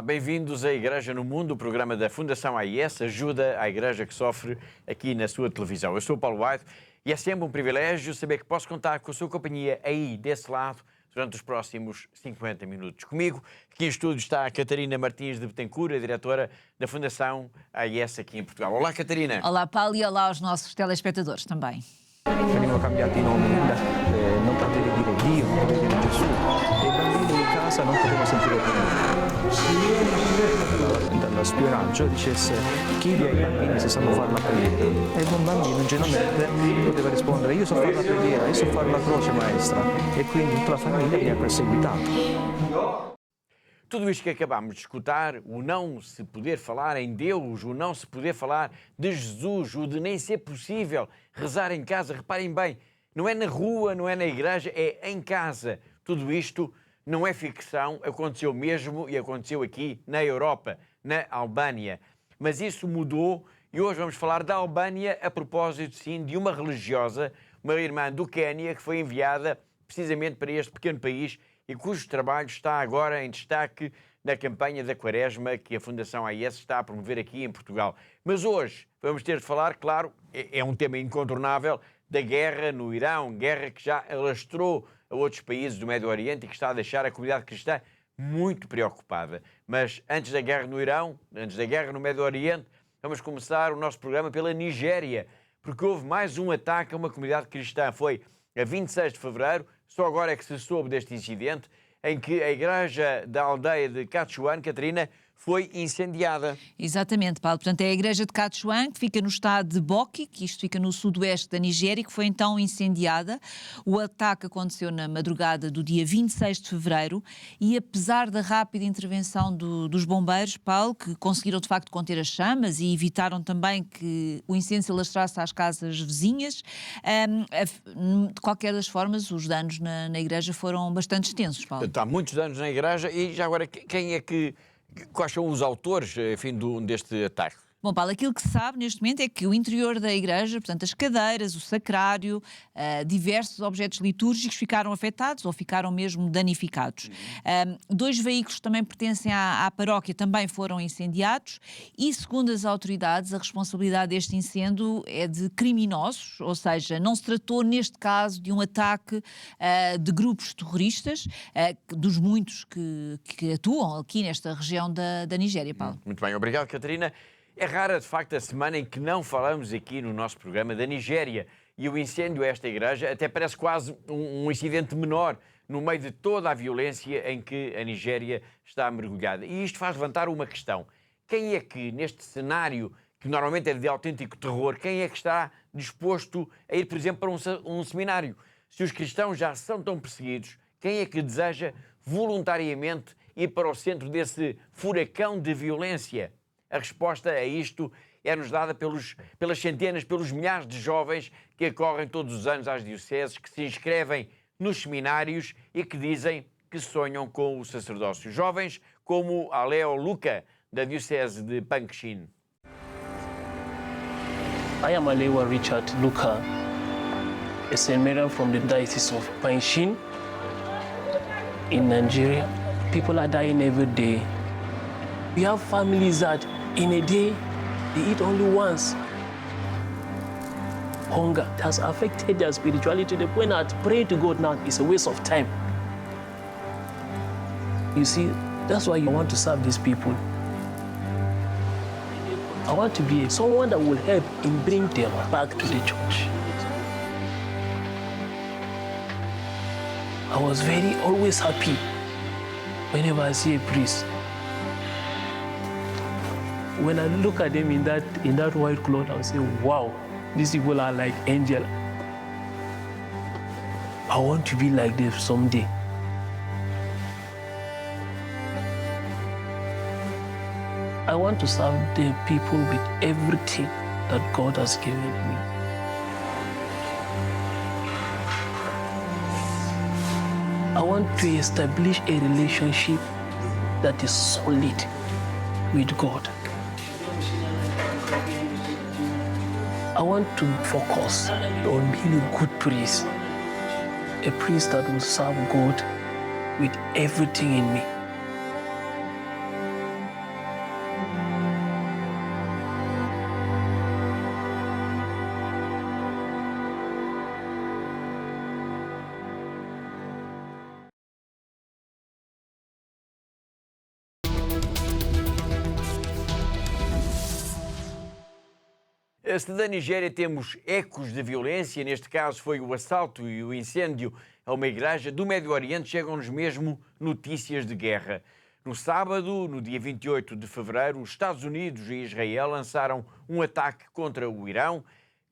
Olá, bem-vindos à Igreja no Mundo, o programa da Fundação AIS, ajuda à Igreja que sofre aqui na sua televisão. Eu sou o Paulo White e é sempre um privilégio saber que posso contar com a sua companhia aí, desse lado, durante os próximos 50 minutos. Comigo, aqui em estúdio, está a Catarina Martins de Betancourt, a diretora da Fundação AIS aqui em Portugal. Olá, Catarina. Olá, Paulo, e olá aos nossos telespectadores também. Venivano cambiati i nomi, non potevi dire Dio, non potevi dire Gesù, e i bambini in casa non potevano sentire dalla spionaggio dicesse chiedi ai bambini se sanno fare la preghiera, e un bambino ingenuamente poteva rispondere io so fare la preghiera, io so fare la croce maestra, e quindi tutta la famiglia mi ha perseguitato. Tudo isto que acabámos de escutar, o não se poder falar em Deus, o não se poder falar de Jesus, o de nem ser possível rezar em casa, reparem bem, não é na rua, não é na igreja, é em casa. Tudo isto não é ficção, aconteceu mesmo e aconteceu aqui na Europa, na Albânia. Mas isso mudou e hoje vamos falar da Albânia a propósito, sim, de uma religiosa, uma irmã do Quénia, que foi enviada precisamente para este pequeno país e cujo trabalho está agora em destaque na campanha da Quaresma que a Fundação AIS está a promover aqui em Portugal. Mas hoje vamos ter de falar, claro, é um tema incontornável, da guerra no Irão, guerra que já alastrou a outros países do Médio Oriente e que está a deixar a comunidade cristã muito preocupada. Mas antes da guerra no Irão, antes da guerra no Médio Oriente, vamos começar o nosso programa pela Nigéria, porque houve mais um ataque a uma comunidade cristã. Foi a 26 de fevereiro, só agora é que se soube deste incidente, em que a igreja da aldeia de Katsuan, Catarina, foi incendiada. Exatamente, Paulo. Portanto, é a igreja de Katsuan, que fica no estado de Boki, que isto fica no sudoeste da Nigéria, que foi então incendiada. O ataque aconteceu na madrugada do dia 26 de fevereiro e, apesar da rápida intervenção dos bombeiros, Paulo, que conseguiram de facto conter as chamas e evitaram também que o incêndio se alastrasse às casas vizinhas, de qualquer das formas, os danos na igreja foram bastante extensos, Paulo. Há muitos danos na igreja e já agora, quais são os autores, enfim, deste ataque? Bom, Paulo, aquilo que se sabe neste momento é que o interior da igreja, portanto as cadeiras, o sacrário, diversos objetos litúrgicos ficaram afetados ou ficaram mesmo danificados. Dois veículos que também pertencem à paróquia também foram incendiados e, segundo as autoridades, a responsabilidade deste incêndio é de criminosos, ou seja, não se tratou neste caso de um ataque de grupos terroristas, dos muitos que atuam aqui nesta região da Nigéria, Paulo. Muito bem, obrigado, Catarina. É rara, de facto, a semana em que não falamos aqui no nosso programa da Nigéria. E o incêndio a esta igreja até parece quase um incidente menor no meio de toda a violência em que a Nigéria está mergulhada. E isto faz levantar uma questão. Quem é que, neste cenário, que normalmente é de autêntico terror, quem é que está disposto a ir, por exemplo, para um seminário? Se os cristãos já são tão perseguidos, quem é que deseja voluntariamente ir para o centro desse furacão de violência? A resposta a isto é-nos dada pelas centenas, pelos milhares de jovens que acorrem todos os anos às dioceses, que se inscrevem nos seminários e que dizem que sonham com o sacerdócio. Jovens como Aleo Luca, da diocese de Pankshin. I am Alewa Richard Luka, a seminarian from the Diocese of Pankshin in Nigeria. People are dying every day. We have families that in a day, they eat only once. Hunger has affected their spirituality to the point that praying to God now is a waste of time. You see, that's why you want to serve these people. I want to be someone that will help in bring them back to the church. I was always happy whenever I see a priest. When I look at them in that white cloth, I say, wow, these people are like angels. I want to be like them someday. I want to serve the people with everything that God has given me. I want to establish a relationship that is solid with God. I want to focus on being a good priest, a priest that will serve God with everything in me. Se da Nigéria temos ecos de violência, neste caso foi o assalto e o incêndio a uma igreja, do Médio Oriente chegam-nos mesmo notícias de guerra. No sábado, no dia 28 de fevereiro, os Estados Unidos e Israel lançaram um ataque contra o Irão,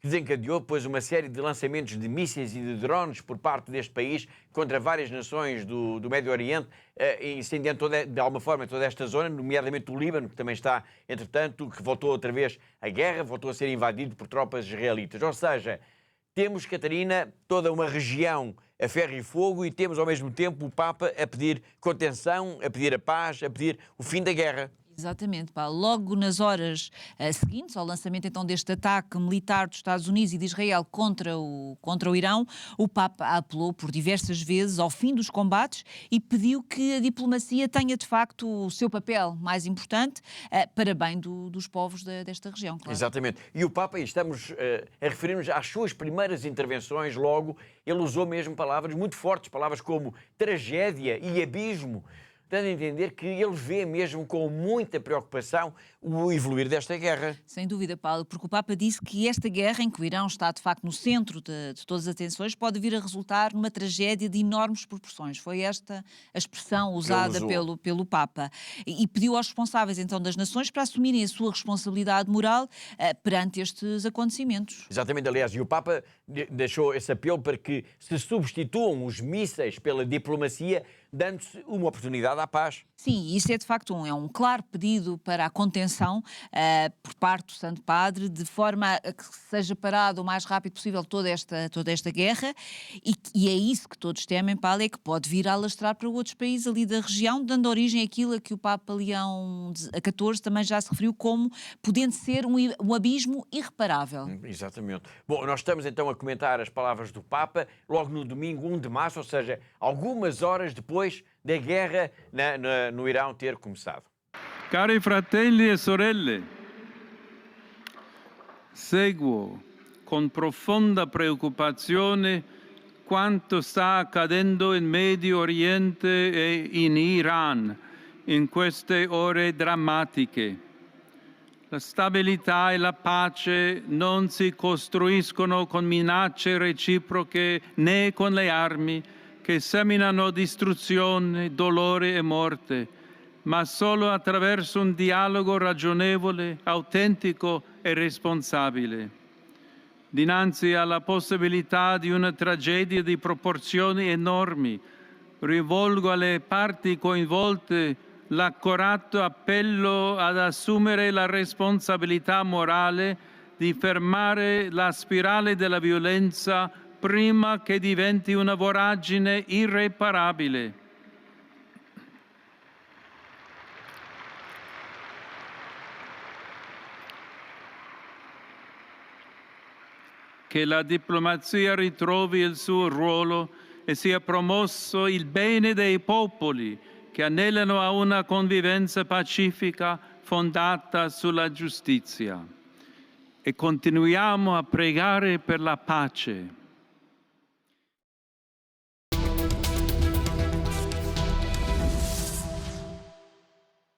que desencadeou depois uma série de lançamentos de mísseis e de drones por parte deste país contra várias nações do Médio Oriente, incendiando de alguma forma toda esta zona, nomeadamente o Líbano, que também está, entretanto, que voltou outra vez à guerra, voltou a ser invadido por tropas israelitas. Ou seja, temos, Catarina, toda uma região a ferro e fogo e temos, ao mesmo tempo, o Papa a pedir contenção, a pedir a paz, a pedir o fim da guerra. Exatamente, Paulo. Logo nas horas seguintes ao lançamento então deste ataque militar dos Estados Unidos e de Israel contra o Irão, o Papa apelou por diversas vezes ao fim dos combates e pediu que a diplomacia tenha de facto o seu papel mais importante para bem dos povos desta região. Claro. Exatamente. E o Papa, e estamos a referir-nos às suas primeiras intervenções, logo, ele usou mesmo palavras muito fortes, palavras como tragédia e abismo, dando a entender que ele vê mesmo com muita preocupação o evoluir desta guerra. Sem dúvida, Paulo, porque o Papa disse que esta guerra, em que o Irão está de facto no centro de todas as atenções, pode vir a resultar numa tragédia de enormes proporções. Foi esta a expressão usada pelo Papa. E pediu aos responsáveis então das nações para assumirem a sua responsabilidade moral perante estes acontecimentos. Exatamente, aliás, e o Papa deixou esse apelo para que se substituam os mísseis pela diplomacia, dando-se uma oportunidade à paz. Sim, isso é de facto um claro pedido para a contenção por parte do Santo Padre, de forma a que seja parado o mais rápido possível toda esta guerra, e é isso que todos temem, Paulo, é que pode vir a alastrar para outros países ali da região, dando origem àquilo a que o Papa Leão XIV também já se referiu como podendo ser um abismo irreparável. Exatamente. Bom, nós estamos então a comentar as palavras do Papa logo no domingo 1 de março, ou seja, algumas horas depois da guerra no Irão ter começado. Cari fratelli e sorelle, seguo con profonda preoccupazione quanto sta accadendo in Medio Oriente e in Iran in queste ore drammatiche. La stabilità e la pace non si costruiscono con minacce reciproche né con le armi che seminano distruzione, dolore e morte, ma solo attraverso un dialogo ragionevole, autentico e responsabile. Dinanzi alla possibilità di una tragedia di proporzioni enormi, rivolgo alle parti coinvolte l'accorato appello ad assumere la responsabilità morale di fermare la spirale della violenza prima che diventi una voragine irreparabile. Che la diplomazia ritrovi il suo ruolo e sia promosso il bene dei popoli che anelano a una convivenza pacifica fondata sulla giustizia. E continuiamo a pregare per la pace.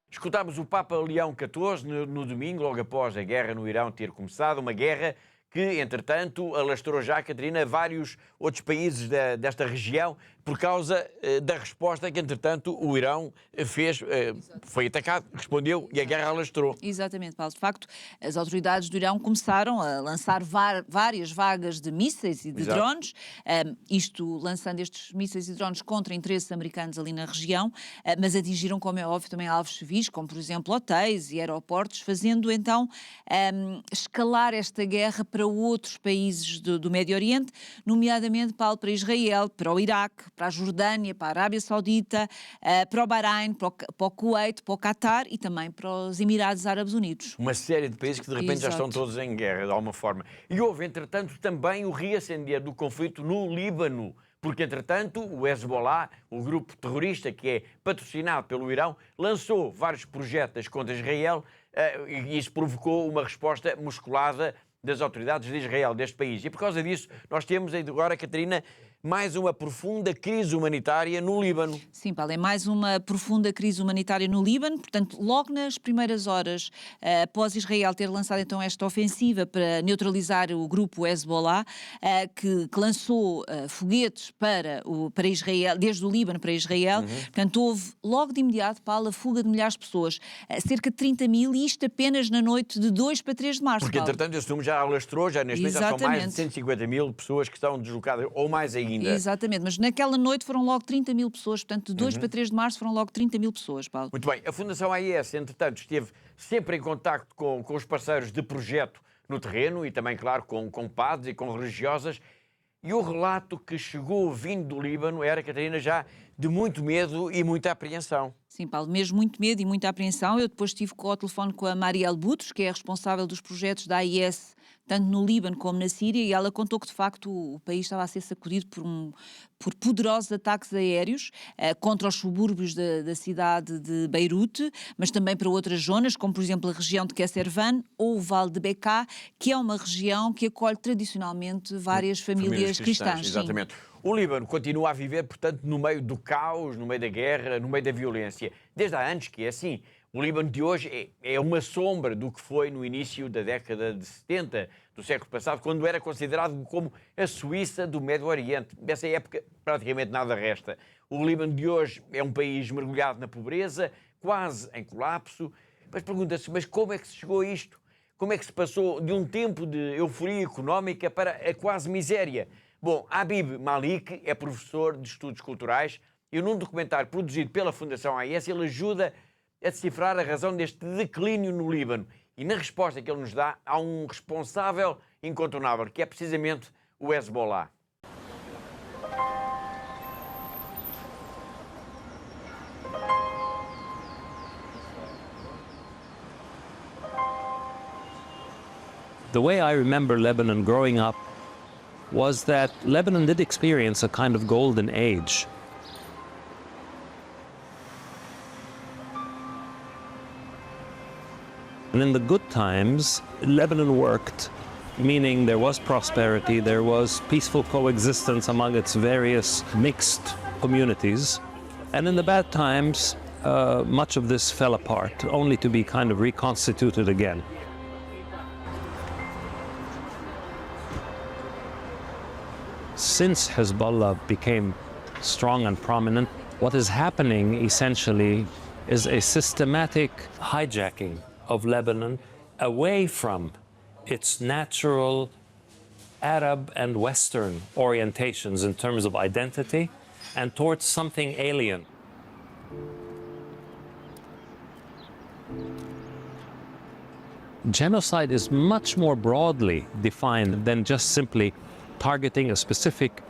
Escutámos o Papa Leão XIV no domingo, logo após a guerra no Irão ter começado, uma guerra que, entretanto, alastrou já, Catarina, vários outros países desta região por causa da resposta que, entretanto, o Irão fez, foi atacado, respondeu e a guerra alastrou. Exatamente, Paulo. De facto, as autoridades do Irão começaram a lançar várias vagas de mísseis e de drones, isto lançando estes mísseis e drones contra interesses americanos ali na região, mas atingiram, como é óbvio, também alvos civis, como por exemplo hotéis e aeroportos, fazendo então escalar esta guerra para outros países do Médio Oriente, nomeadamente, Paulo, para Israel, para o Iraque, para a Jordânia, para a Arábia Saudita, para o Bahrein, para o Kuwait, para o Qatar e também para os Emirados Árabes Unidos. Uma série de países que de repente já estão todos em guerra, de alguma forma. E houve, entretanto, também o reacender do conflito no Líbano, porque, entretanto, o Hezbollah, o grupo terrorista que é patrocinado pelo Irão, lançou vários projéteis contra Israel e isso provocou uma resposta musculada das autoridades de Israel, deste país. E por causa disso, nós temos agora, Catarina, mais uma profunda crise humanitária no Líbano. Sim, Paulo, é mais uma profunda crise humanitária no Líbano. Portanto, logo nas primeiras horas, após Israel ter lançado então esta ofensiva para neutralizar o grupo Hezbollah, que lançou foguetes para Israel, desde o Líbano para Israel, portanto, houve logo de imediato, Paulo, a fuga de milhares de pessoas, cerca de 30 mil, e isto apenas na noite de 2 para 3 de março. Porque, Paulo. entretanto, esse número já alastrou, já neste momento já são mais de 150 mil pessoas que estão deslocadas, ou mais ainda. Exatamente, mas naquela noite foram logo 30 mil pessoas, portanto, de 2 para 3 de março foram logo 30 mil pessoas, Paulo. Muito bem, a Fundação AIS, entretanto, esteve sempre em contacto com os parceiros de projeto no terreno e também, claro, com padres e com religiosas, e o relato que chegou vindo do Líbano era, Catarina, já de muito medo e muita apreensão. Sim, Paulo, mesmo muito medo e muita apreensão. Eu depois estive ao telefone com a Marielle Butos, que é a responsável dos projetos da AIS, tanto no Líbano como na Síria, e ela contou que, de facto, o país estava a ser sacudido por poderosos ataques aéreos contra os subúrbios da cidade de Beirute, mas também para outras zonas, como, por exemplo, a região de Kesservan ou o Vale de Bekaa, que é uma região que acolhe tradicionalmente várias famílias cristãs. Exatamente. Sim. O Líbano continua a viver, portanto, no meio do caos, no meio da guerra, no meio da violência. Desde há anos que é assim. O Líbano de hoje é uma sombra do que foi no início da década de 70 do século passado, quando era considerado como a Suíça do Médio Oriente. Dessa época, praticamente nada resta. O Líbano de hoje é um país mergulhado na pobreza, quase em colapso. Mas pergunta-se, mas como é que se chegou a isto? Como é que se passou de um tempo de euforia económica para a quase miséria? Bom, Habib Malik é professor de Estudos Culturais e num documentário produzido pela Fundação AIS ele ajuda a decifrar a razão deste declínio no Líbano. E na resposta que ele nos dá, há um responsável incontornável, que é precisamente o Hezbollah. The way I remember Lebanon growing up was that Lebanon did experience a kind of golden age. And in the good times, Lebanon worked, meaning there was prosperity, there was peaceful coexistence among its various mixed communities. And in the bad times, much of this fell apart, only to be kind of reconstituted again. Since Hezbollah became strong and prominent, what is happening essentially is a systematic hijacking of Lebanon away from its natural Arab and Western orientations in terms of identity and towards something alien. Genocide is much more broadly defined than just simply targeting a specific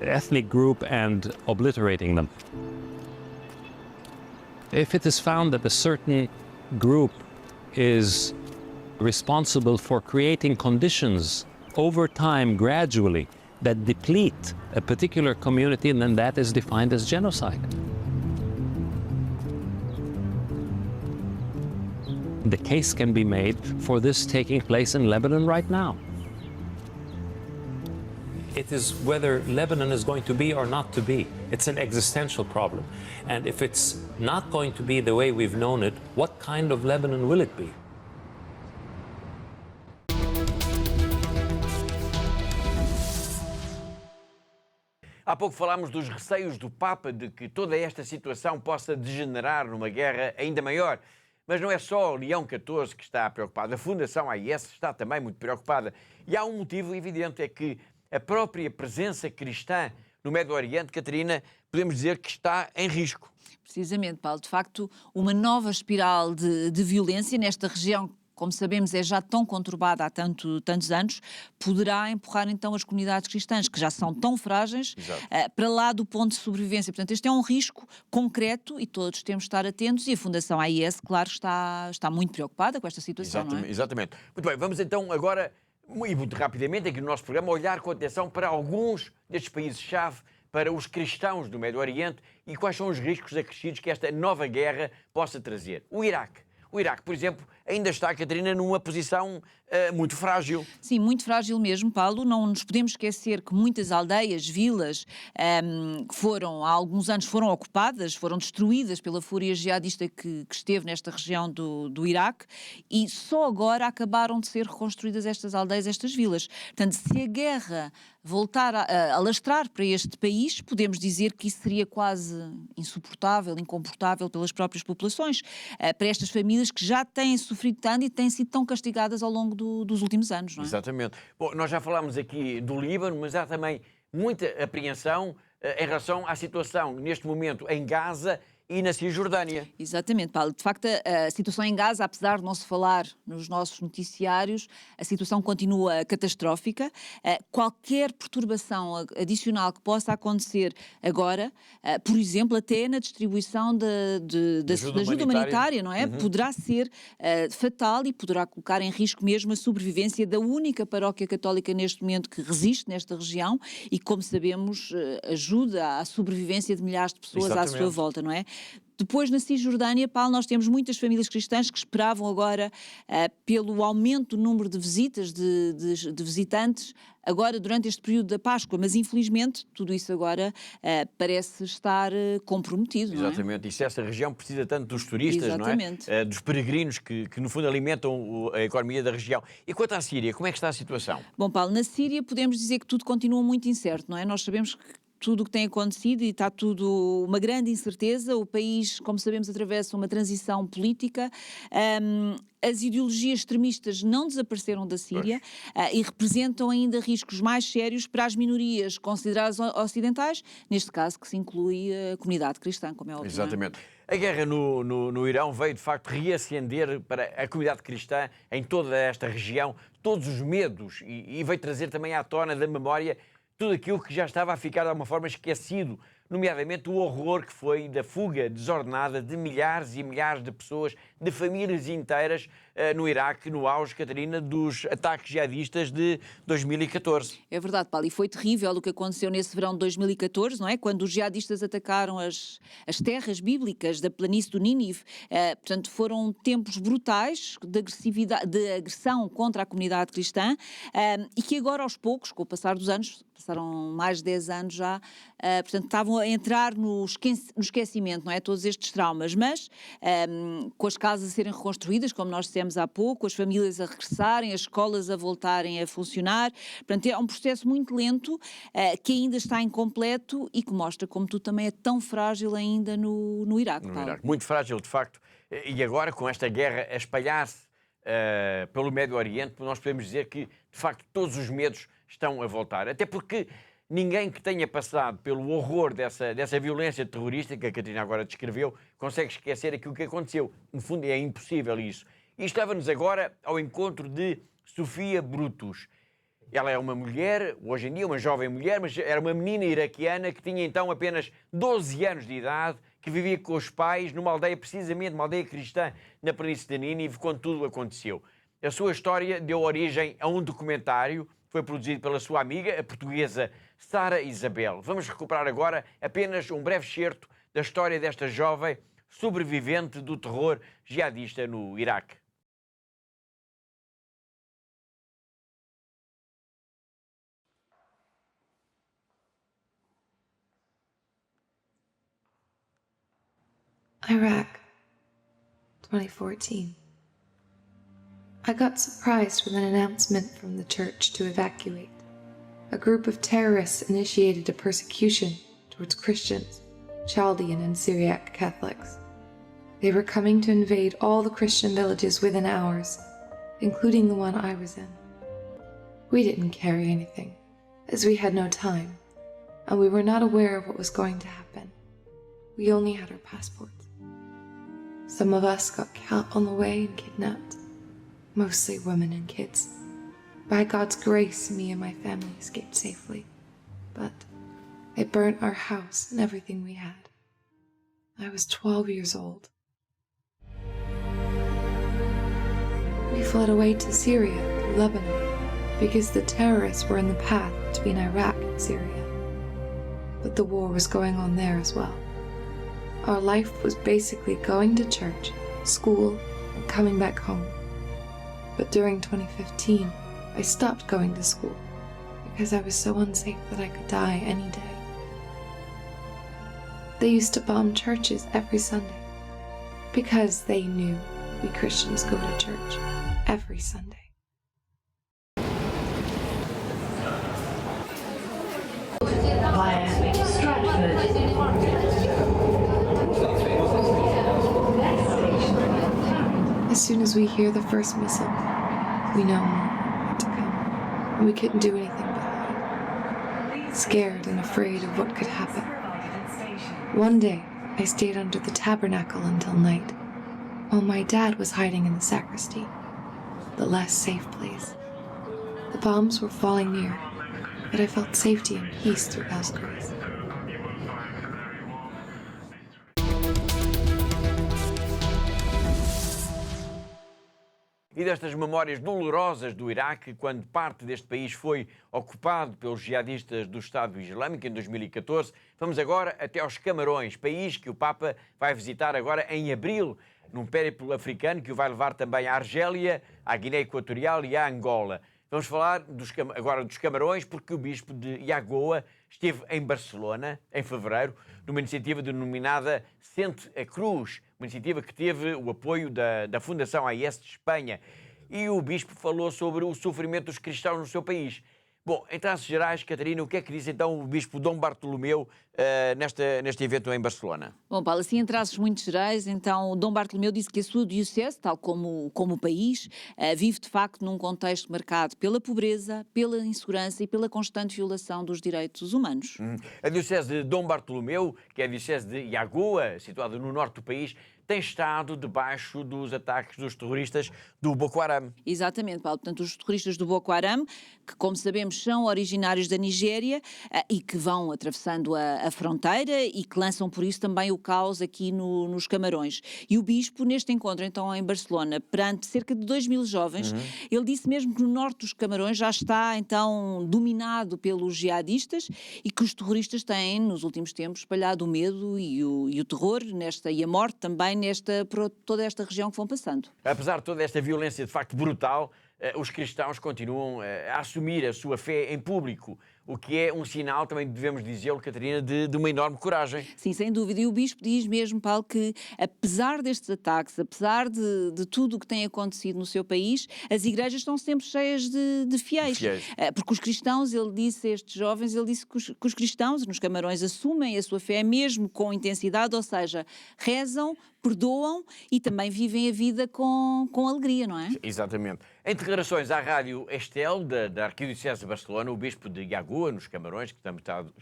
ethnic group and obliterating them. If it is found that a certain group is responsible for creating conditions over time, gradually, that deplete a particular community, and then that is defined as genocide. The case can be made for this taking place in Lebanon right now. It is whether Lebanon is going to be or not to be. It's an existential problem. And if it's not going to be the way we've known it, what kind of Lebanon will it be? Há pouco falámos dos receios do Papa de que toda esta situação possa degenerar numa guerra ainda maior. Mas não é só Leão XIV que está preocupado. A Fundação AIS está também muito preocupada. E há um motivo evidente, é que a própria presença cristã no Médio Oriente, Catarina, podemos dizer que está em risco. Precisamente, Paulo. De facto, uma nova espiral de violência nesta região, como sabemos, é já tão conturbada há tantos anos, poderá empurrar então as comunidades cristãs, que já são tão frágeis, para lá do ponto de sobrevivência. Portanto, este é um risco concreto e todos temos de estar atentos, e a Fundação AIS, claro, está muito preocupada com esta situação. Exatamente, não é? Exatamente. Muito bem, vamos então agora, e muito rapidamente aqui no nosso programa, olhar com atenção para alguns destes países-chave, para os cristãos do Médio Oriente, e quais são os riscos acrescidos que esta nova guerra possa trazer. O Iraque, por exemplo, ainda está, Catarina, numa posição muito frágil. Sim, muito frágil mesmo, Paulo. Não nos podemos esquecer que muitas aldeias, vilas, há alguns anos foram ocupadas, foram destruídas pela fúria jihadista que esteve nesta região do Iraque, e só agora acabaram de ser reconstruídas estas aldeias, estas vilas. Portanto, se a guerra voltar a alastrar para este país, podemos dizer que isso seria quase insuportável, incomportável pelas próprias populações, para estas famílias que já têm sofrido tanto e têm sido tão castigadas ao longo dos últimos anos, não é? Exatamente. Bom, nós já falámos aqui do Líbano, mas há também muita apreensão em relação à situação neste momento em Gaza e na Cisjordânia. Exatamente, Paulo. De facto, a situação em Gaza, apesar de não se falar nos nossos noticiários, a situação continua catastrófica. Qualquer perturbação adicional que possa acontecer agora, por exemplo, até na distribuição da ajuda humanitária, não é? Poderá ser fatal e poderá colocar em risco mesmo a sobrevivência da única paróquia católica neste momento que resiste nesta região e, como sabemos, ajuda à sobrevivência de milhares de pessoas à sua volta, não é? Depois, na Cisjordânia, Paulo, nós temos muitas famílias cristãs que esperavam agora pelo aumento do número de visitas, de visitantes, agora durante este período da Páscoa, mas infelizmente tudo isso agora parece estar comprometido, não é? Exatamente, e se essa região precisa tanto dos turistas, Exatamente. não é? Dos peregrinos que no fundo alimentam a economia da região. E quanto à Síria, como é que está a situação? Bom, Paulo, na Síria podemos dizer que tudo continua muito incerto, não é? Nós sabemos que tudo o que tem acontecido e está tudo uma grande incerteza. O país, como sabemos, atravessa uma transição política. As ideologias extremistas não desapareceram da Síria e representam ainda riscos mais sérios para as minorias consideradas ocidentais, neste caso que se inclui a comunidade cristã, como é óbvio. Exatamente. A guerra no Irão veio, de facto, reacender para a comunidade cristã em toda esta região todos os medos e veio trazer também à tona da memória tudo aquilo que já estava a ficar de alguma forma esquecido, nomeadamente o horror que foi da fuga desordenada de milhares e milhares de pessoas, de famílias inteiras no Iraque, no auge, Catarina, dos ataques jihadistas de 2014. É verdade, Paulo, e foi terrível o que aconteceu nesse verão de 2014, não é? Quando os jihadistas atacaram as terras bíblicas da planície do Nínive. Portanto, foram tempos brutais de agressividade, de agressão contra a comunidade cristã e que agora, aos poucos, com o passar dos anos, passaram mais de 10 anos já, portanto, estavam a entrar no esquecimento, não é? Todos estes traumas, mas com as casas a serem reconstruídas, como nós dissemos há pouco, as famílias a regressarem, as escolas a voltarem a funcionar, portanto, é um processo muito lento, que ainda está incompleto e que mostra como tudo também é tão frágil ainda no Iraque, Paulo. Iraque. Muito frágil, de facto, e agora com esta guerra a espalhar-se pelo Médio Oriente, nós podemos dizer que, de facto, todos os medos estão a voltar, até porque ninguém que tenha passado pelo horror dessa violência terrorista que a Catarina agora descreveu consegue esquecer aquilo que aconteceu. No fundo, é impossível isso. E estava-nos agora ao encontro de Sofia Brutus. Ela é uma mulher, hoje em dia uma jovem mulher, mas era uma menina iraquiana que tinha então apenas 12 anos de idade, que vivia com os pais numa aldeia, precisamente uma aldeia cristã na planície de Nínive, quando tudo aconteceu. A sua história deu origem a um documentário, foi produzido pela sua amiga, a portuguesa Sara Isabel. Vamos recuperar agora apenas um breve excerto da história desta jovem sobrevivente do terror jihadista no Iraque. Iraq, 2014. I got surprised with an announcement from the church to evacuate. A group of terrorists initiated a persecution towards Christians, Chaldean and Syriac Catholics. They were coming to invade all the Christian villages within hours, including the one I was in. We didn't carry anything, as we had no time, and we were not aware of what was going to happen. We only had our passports. Some of us got caught on the way and kidnapped, mostly women and kids. By God's grace, me and my family escaped safely, but it burnt our house and everything we had. I was 12 years old. We fled away to Syria through Lebanon because the terrorists were in the path between Iraq and Syria. But the war was going on there as well. Our life was basically going to church, school, and coming back home. But during 2015, I stopped going to school because I was so unsafe that I could die any day. They used to bomb churches every Sunday because they knew we Christians go to church every Sunday. Via Stratford. As soon as we hear the first missile, we know more to come, and we couldn't do anything but hide, scared and afraid of what could happen. One day, I stayed under the tabernacle until night, while my dad was hiding in the sacristy, the less safe place. The bombs were falling near, but I felt safety and peace through God's grace. E destas memórias dolorosas do Iraque, quando parte deste país foi ocupado pelos jihadistas do Estado Islâmico em 2014, vamos agora até aos Camarões, país que o Papa vai visitar agora em abril, num périplo africano que o vai levar também à Argélia, à Guiné Equatorial e à Angola. Vamos falar agora dos Camarões, porque o bispo de Iagoa esteve em Barcelona, em fevereiro, numa iniciativa denominada Sente a Cruz, uma iniciativa que teve o apoio da Fundação AIS de Espanha. E o bispo falou sobre o sofrimento dos cristãos no seu país. Bom, em traços gerais, Catarina, o que é que disse então o bispo Dom Bartolomeu neste evento em Barcelona? Bom, Paulo, assim em traços muito gerais, então o Dom Bartolomeu disse que a sua diocese, tal como o país, vive de facto num contexto marcado pela pobreza, pela insegurança e pela constante violação dos direitos humanos. A diocese de Dom Bartolomeu, que é a diocese de Iagoa, situada no norte do país, tem estado debaixo dos ataques dos terroristas do Boko Haram. Exatamente, Paulo. Portanto, os terroristas do Boko Haram, que, como sabemos, são originários da Nigéria e que vão atravessando a fronteira e que lançam, por isso, também o caos aqui nos Camarões. E o bispo, neste encontro, então, em Barcelona, perante cerca de 2.000 jovens, ele disse mesmo que no norte dos Camarões já está, então, dominado pelos jihadistas e que os terroristas têm, nos últimos tempos, espalhado o medo e o terror e a morte também por toda esta região que vão passando. Apesar de toda esta violência de facto brutal, os cristãos continuam a assumir a sua fé em público, o que é um sinal, também devemos dizê-lo, Catarina, de uma enorme coragem. Sim, sem dúvida. E o bispo diz mesmo, Paulo, que apesar destes ataques, apesar de tudo o que tem acontecido no seu país, as igrejas estão sempre cheias de fiéis. Porque os cristãos, ele disse a estes jovens, ele disse que os cristãos nos Camarões assumem a sua fé mesmo com intensidade, ou seja, rezam, perdoam e também vivem a vida com alegria, não é? Exatamente. Em declarações à rádio Estel, da Arquidiocese de Barcelona, o bispo de Iagoa, nos Camarões, que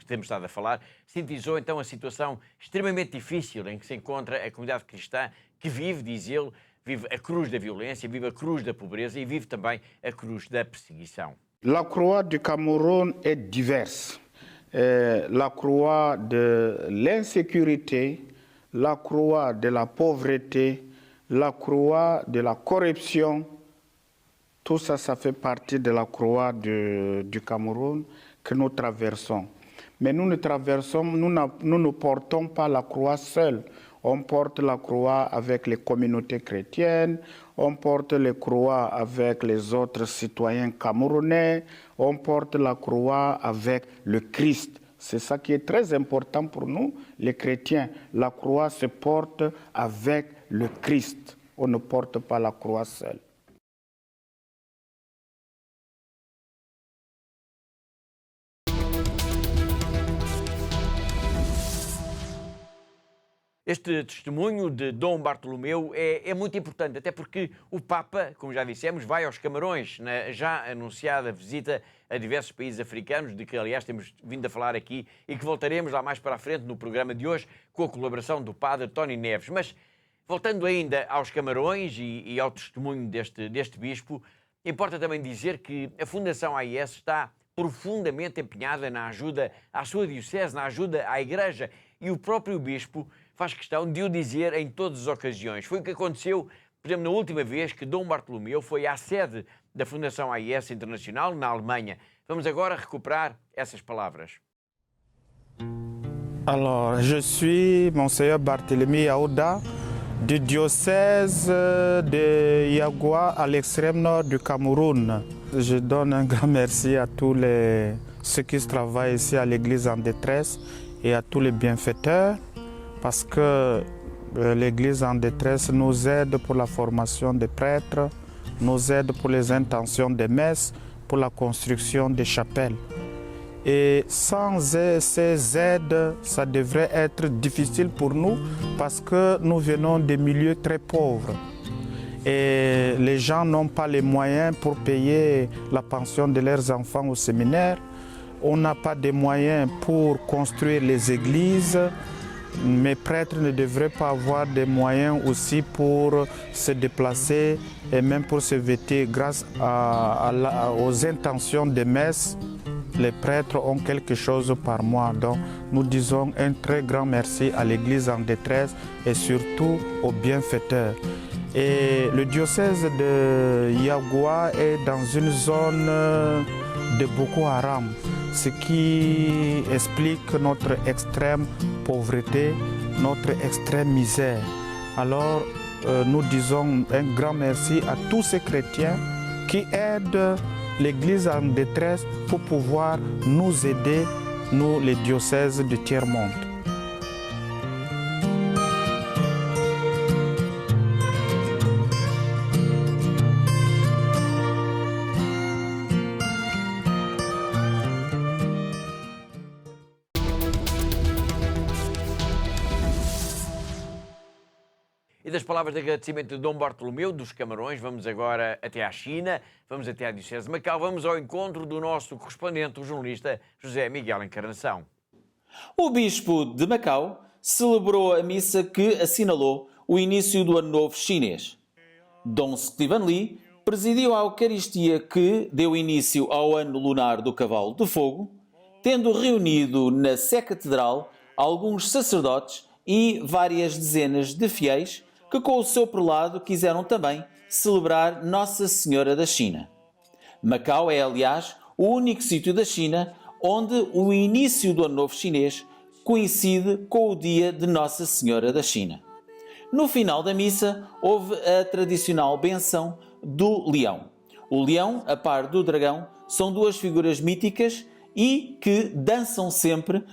temos estado a falar, sintetizou então a situação extremamente difícil em que se encontra a comunidade cristã que vive, diz ele, vive a cruz da violência, vive a cruz da pobreza e vive também a cruz da perseguição. La croix du Cameroun est diverse. La croix de l'insécurité, la croix de la pauvreté, la croix de la corruption, tout ça, ça fait partie de la croix du Cameroun que nous traversons. Mais nous ne portons pas la croix seule. On porte la croix avec les communautés chrétiennes, on porte les croix avec les autres citoyens camerounais, on porte la croix avec le Christ. C'est ça qui est très important pour nous, les chrétiens. La croix se porte avec le Christ. On ne porte pas la croix seule. Este testemunho de Dom Bartolomeu é muito importante, até porque o Papa, como já dissemos, vai aos Camarões, na já anunciada visita a diversos países africanos, de que, aliás, temos vindo a falar aqui e que voltaremos lá mais para a frente no programa de hoje, com a colaboração do padre Tony Neves. Mas, voltando ainda aos Camarões e ao testemunho deste bispo, importa também dizer que a Fundação AIS está profundamente empenhada na ajuda à sua diocese, na ajuda à Igreja, e o próprio bispo faz questão de o dizer em todas as ocasiões. Foi o que aconteceu, por exemplo, na última vez que Dom Bartolomeu foi à sede da Fundação AIS Internacional, na Alemanha. Vamos agora recuperar essas palavras. Alors, je suis Monseigneur Barthélemy Aouda, du diocèse de Yagua à l'extrême nord du Cameroun. Je donne un grand merci à tous ceux qui travaillent ici à l'église en détresse et à tous les bienfaiteurs parce que l'église en détresse nous aide pour la formation des prêtres, nous aide pour les intentions des messes, pour la construction des chapelles. Et sans ces aides, ça devrait être difficile pour nous parce que nous venons des milieux très pauvres. Et les gens n'ont pas les moyens pour payer la pension de leurs enfants au séminaire. On n'a pas de moyens pour construire les églises. Mes prêtres ne devraient pas avoir des moyens aussi pour se déplacer et même pour se vêtir. Grâce aux intentions des messes, les prêtres ont quelque chose par mois. Donc nous disons un très grand merci à l'Église en détresse et surtout aux bienfaiteurs. Et le diocèse de Yagua est dans une zone de Boko Haram, ce qui explique notre extrême pauvreté, notre extrême misère. Alors nous disons un grand merci à tous ces chrétiens qui aident l'Église en détresse pour pouvoir nous aider, nous les diocèses du tiers-monde. E das palavras de agradecimento de Dom Bartolomeu dos Camarões, vamos agora até à China, vamos até à Diocese de Macau, vamos ao encontro do nosso correspondente, o jornalista José Miguel Encarnação. O Bispo de Macau celebrou a missa que assinalou o início do Ano Novo Chinês. Dom Stephen Lee presidiu a Eucaristia que deu início ao Ano Lunar do Cavalo de Fogo, tendo reunido na Sé Catedral alguns sacerdotes e várias dezenas de fiéis que com o seu prelado quiseram também celebrar Nossa Senhora da China. Macau é, aliás, o único sítio da China onde o início do Ano Novo Chinês coincide com o dia de Nossa Senhora da China. No final da missa, houve a tradicional benção do leão. O leão, a par do dragão, são duas figuras míticas e que dançam sempre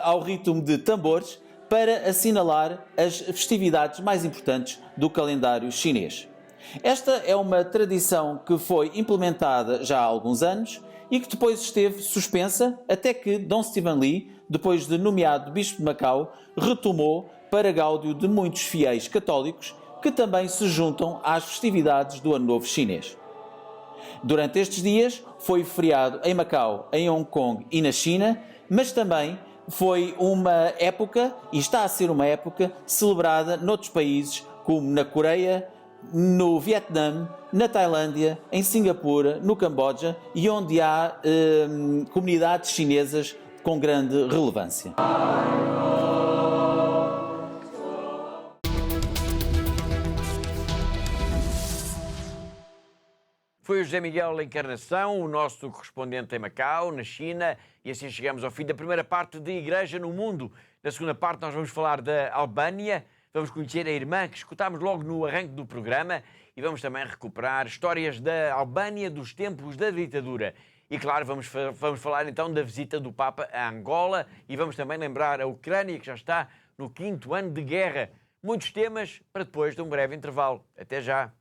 ao ritmo de tambores para assinalar as festividades mais importantes do calendário chinês. Esta é uma tradição que foi implementada já há alguns anos e que depois esteve suspensa até que Dom Stephen Lee, depois de nomeado Bispo de Macau, retomou para gáudio de muitos fiéis católicos que também se juntam às festividades do Ano Novo Chinês. Durante estes dias foi feriado em Macau, em Hong Kong e na China, mas também foi uma época, e está a ser uma época, celebrada noutros países, como na Coreia, no Vietnã, na Tailândia, em Singapura, no Camboja e onde há comunidades chinesas com grande relevância. Foi o José Miguel Encarnação, o nosso correspondente em Macau, na China, e assim chegamos ao fim da primeira parte de Igreja no Mundo. Na segunda parte nós vamos falar da Albânia, vamos conhecer a irmã que escutámos logo no arranque do programa e vamos também recuperar histórias da Albânia dos tempos da ditadura. E claro, vamos falar então da visita do Papa a Angola e vamos também lembrar a Ucrânia que já está no 5º ano de guerra. Muitos temas para depois de um breve intervalo. Até já!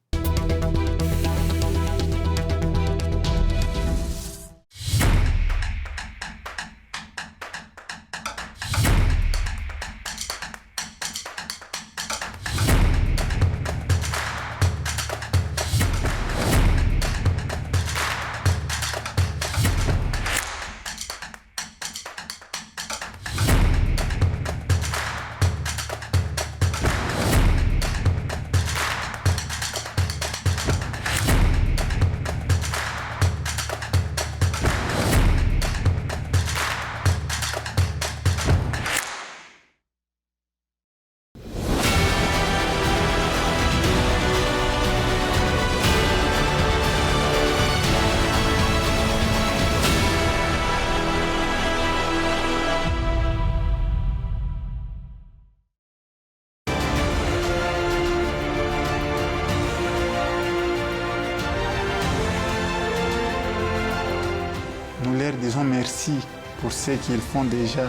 leur disons merci pour ce qu'ils font déjà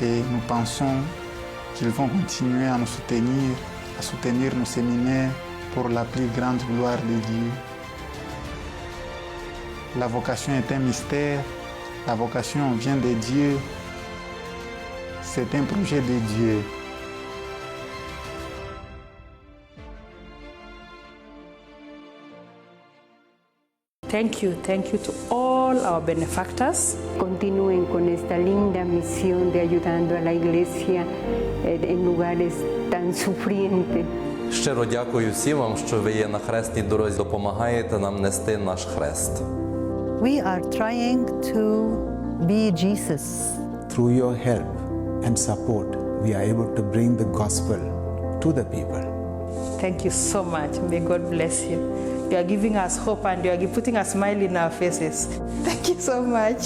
et nous pensons qu'ils vont continuer à nous soutenir, à soutenir nos séminaires pour la plus grande gloire de Dieu. La vocation est un mystère, la vocation vient de Dieu, c'est un projet de Dieu. Thank you to all our benefactors. Continúen con esta linda misión de ayudando a la iglesia en lugares tan sufrientes. Щиро дякую всім вам, що ви є на хресній дорозі, допомагаєте нам нести наш хрест. We are trying to be Jesus. Through your help and support, we are able to bring the gospel to the people. Thank you so much. May God bless you. You are giving us hope and you are putting a smile in our faces. Thank you so much.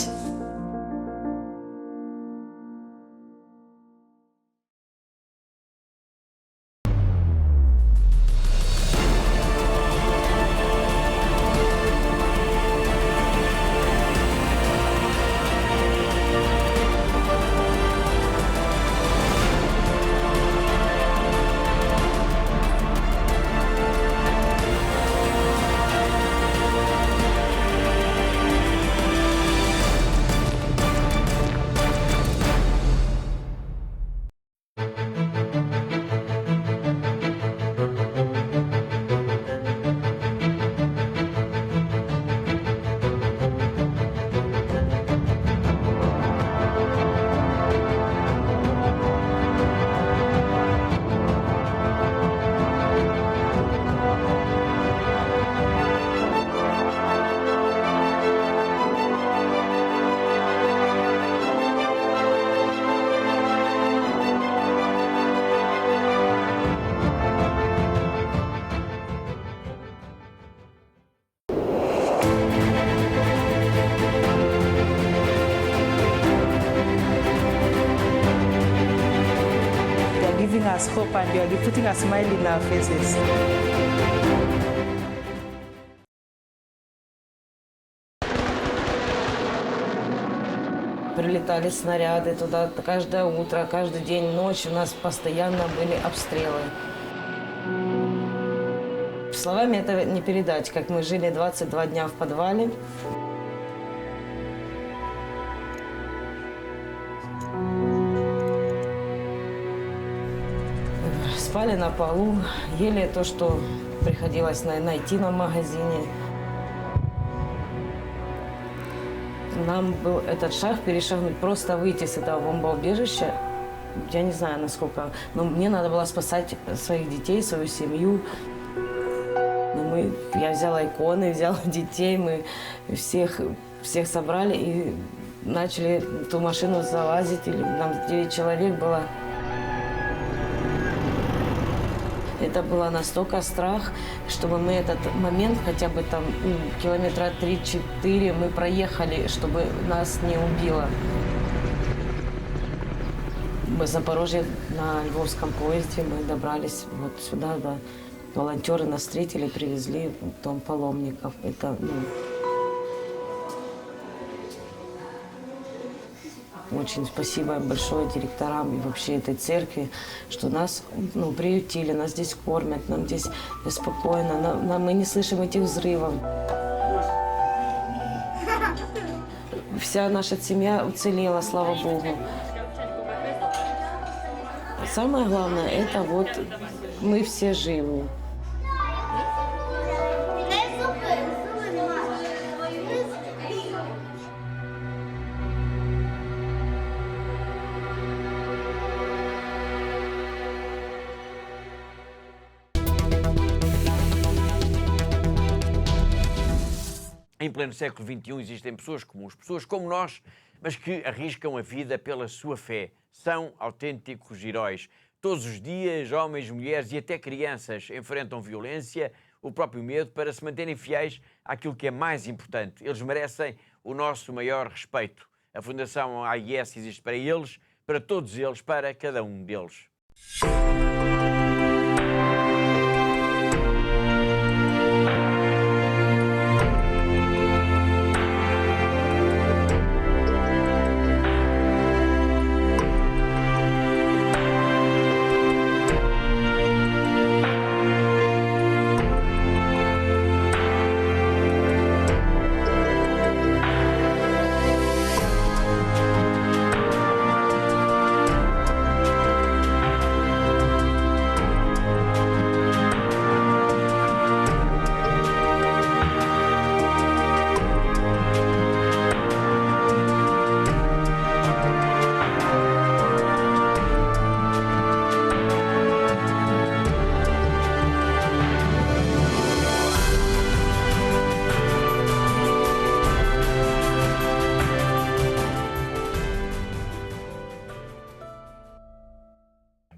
Us hope and you are putting a smile in our faces. Прилетали снаряды туда каждое утро, каждый день, ночь. У нас постоянно были обстрелы. Словами это не передать, как мы жили 22 дня в подвале. Спали на полу, ели то, что приходилось найти на магазине. Нам был этот шаг перешагнуть, просто выйти с этого бомбоубежища. Я не знаю, насколько, но мне надо было спасать своих детей, свою семью. Я взяла иконы, взяла детей, мы всех собрали и начали в ту машину залазить. Нам 9 человек было. Это было настолько страх, чтобы мы этот момент, хотя бы там километра 3-4 мы проехали, чтобы нас не убило. Мы в Запорожье на Львовском поезде, мы добрались вот сюда, да. Волонтеры нас встретили, привезли в дом паломников. Это, очень спасибо большое директорам и вообще этой церкви, что нас приютили, нас здесь кормят, нам здесь спокойно, мы не слышим этих взрывов. Вся наша семья уцелела, слава Богу. Самое главное, это вот мы все живы. Em pleno século XXI existem pessoas comuns, pessoas como nós, mas que arriscam a vida pela sua fé. São autênticos heróis. Todos os dias, homens, mulheres e até crianças enfrentam violência, o próprio medo, para se manterem fiéis àquilo que é mais importante. Eles merecem o nosso maior respeito. A Fundação AIS existe para eles, para todos eles, para cada um deles.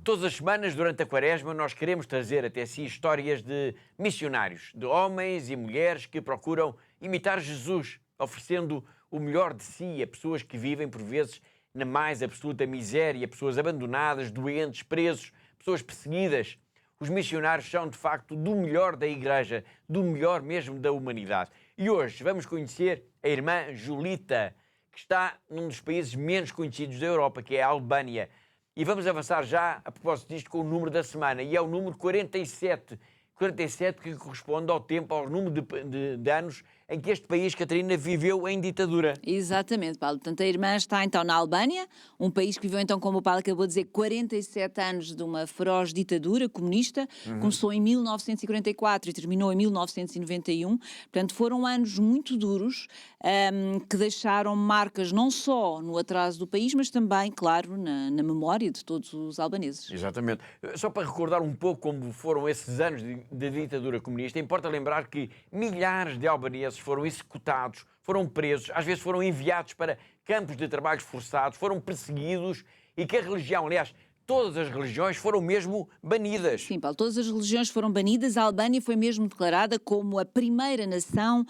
Todas as semanas, durante a Quaresma, nós queremos trazer até si histórias de missionários, de homens e mulheres que procuram imitar Jesus, oferecendo o melhor de si a pessoas que vivem, por vezes, na mais absoluta miséria, pessoas abandonadas, doentes, presos, pessoas perseguidas. Os missionários são, de facto, do melhor da Igreja, do melhor mesmo da humanidade. E hoje vamos conhecer a irmã Julita, que está num dos países menos conhecidos da Europa, que é a Albânia. E vamos avançar já, a propósito disto, com o número da semana, e é o número 47. 47 que corresponde ao tempo, ao número de anos em que este país, Catarina, viveu em ditadura. Exatamente, Paulo. Portanto, a irmã está então na Albânia, um país que viveu então, como o Paulo acabou de dizer, 47 anos de uma feroz ditadura comunista. Começou em 1944 e terminou em 1991. Portanto, foram anos muito duros que deixaram marcas não só no atraso do país, mas também, claro, na memória de todos os albaneses. Exatamente. Só para recordar um pouco como foram esses anos de ditadura comunista, importa lembrar que milhares de albaneses foram executados, foram presos, às vezes foram enviados para campos de trabalhos forçados, foram perseguidos e que a religião, aliás, todas as religiões foram mesmo banidas. Sim, Paulo, todas as religiões foram banidas. A Albânia foi mesmo declarada como a primeira nação,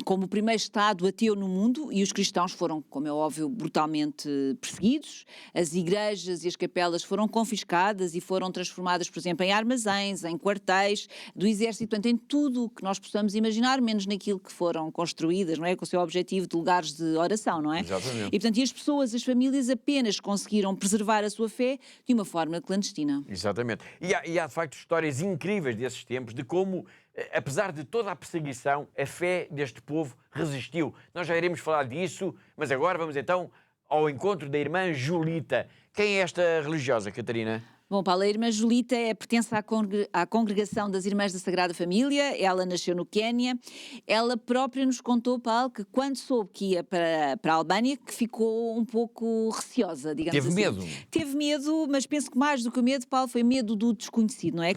como o primeiro Estado ateu no mundo, e os cristãos foram, como é óbvio, brutalmente perseguidos. As igrejas e as capelas foram confiscadas e foram transformadas, por exemplo, em armazéns, em quartéis do exército, portanto, em tudo o que nós possamos imaginar, menos naquilo que foram construídas, não é? Com o seu objetivo de lugares de oração, não é? Exatamente. E, portanto, as pessoas, as famílias apenas conseguiram preservar a sua fé de uma forma clandestina. Exatamente. E há de facto histórias incríveis desses tempos, de como, apesar de toda a perseguição, a fé deste povo resistiu. Nós já iremos falar disso, mas agora vamos então ao encontro da irmã Julita. Quem é esta religiosa, Catarina? Bom, Paulo, a irmã Julita pertence à congregação das Irmãs da Sagrada Família. Ela nasceu no Quénia. Ela própria nos contou, Paulo, que quando soube que ia para a Albânia, que ficou um pouco receosa, digamos assim. Teve medo? Teve medo, mas penso que mais do que o medo, Paulo, foi medo do desconhecido, não é?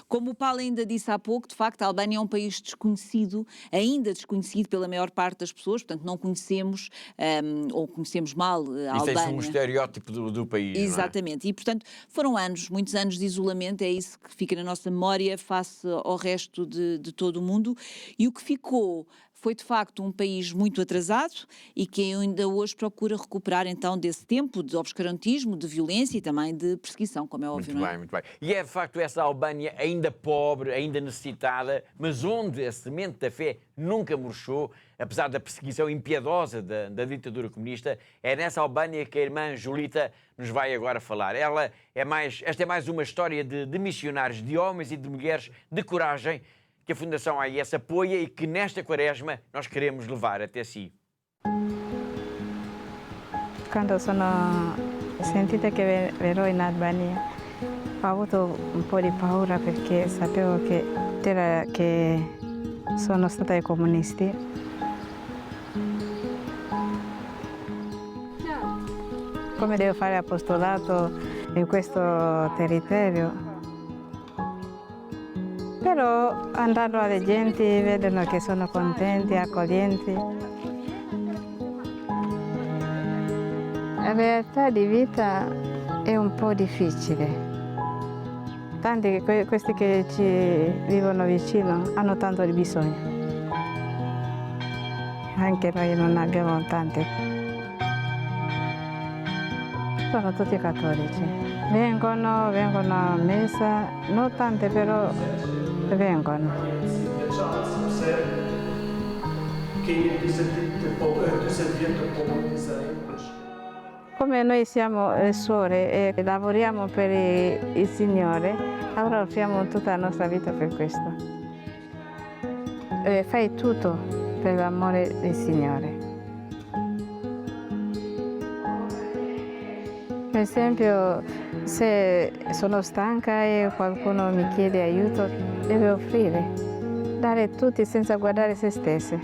Como o Paulo ainda disse há pouco, de facto, a Albânia é um país desconhecido, ainda desconhecido pela maior parte das pessoas, portanto não conhecemos, ou conhecemos mal a Albânia. Isso é um estereótipo do país. Exatamente, não é? E portanto foram muitos anos de isolamento, é isso que fica na nossa memória face ao resto de todo o mundo, e o que ficou foi de facto um país muito atrasado e que ainda hoje procura recuperar então desse tempo de obscurantismo, de violência e também de perseguição, como é óbvio. Muito não é? bem, muito bem. E é de facto essa Albânia ainda pobre, ainda necessitada, mas onde a semente da fé nunca murchou, apesar da perseguição impiedosa da ditadura comunista. É nessa Albânia que a irmã Julita nos vai agora falar. Esta é mais uma história de missionários, de homens e de mulheres de coragem, que a Fundação AIS apoia e que nesta Quaresma nós queremos levar até si. Quando sono sentita che verrò in Albania, ho avuto un po' di paura perché sapevo che sono stata ai comunisti. Come devo fare apostolato in questo territorio? Però andando alle genti vedono che sono contenti, accoglienti. La realtà di vita è un po' difficile. Tanti questi che ci vivono vicino hanno tanto di bisogno. Anche noi non abbiamo tanti. Sono tutti cattolici. Vengono a messa, non tante però vengono. Come noi siamo suore e lavoriamo per il Signore, allora offriamo tutta la nostra vita per questo. Fai tutto per l'amore del Signore. Per esempio, se sono stanca e qualcuno mi chiede aiuto, deve offrire, dare tutti senza guardare se stesse.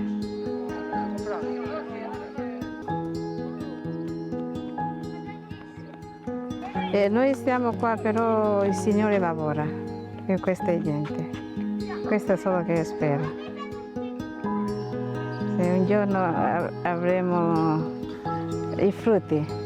E noi stiamo qua, però il Signore lavora per questa gente. Questo è solo che io spero. Se un giorno avremo i frutti.